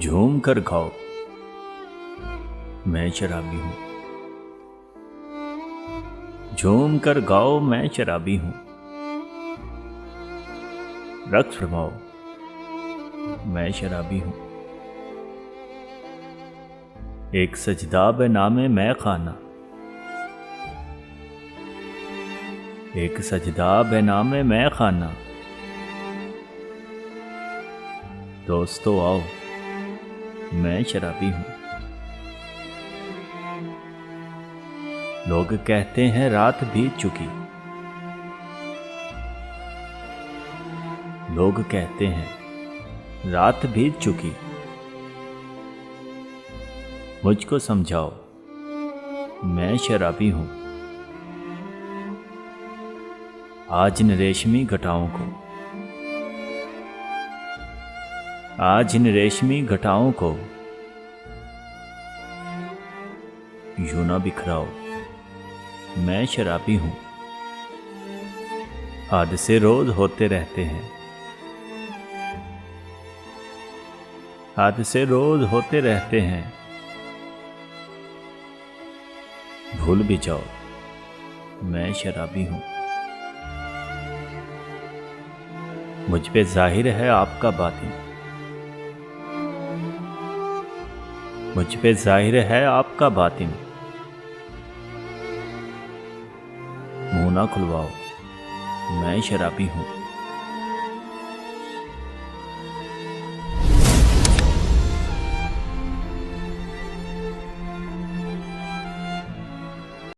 झूम कर गाओ, मैं शराबी हूँ। झूम कर गाओ, मैं शराबी हूँ। रक्स फरमाओ, मैं शराबी हूँ। एक सजदा बेनामे मैं खाना, एक सजदा बेनामे मैं खाना। दोस्तों आओ, मैं शराबी हूँ। लोग कहते हैं रात बीत चुकी, लोग कहते हैं रात बीत चुकी। मुझको समझाओ, मैं शराबी हूँ। आज इन रेशमी घटाओं को, आज इन रेशमी घटाओं को यूं ना बिखराओ, मैं शराबी हूँ। हादसे रोज होते रहते हैं, हादसे रोज होते रहते हैं। भूल भी जाओ, मैं शराबी हूँ। मुझ पे जाहिर है आपका बातिन, मुझ पे जाहिर है आपका बातिन। मुंह ना खुलवाओ, मैं शराबी हूँ।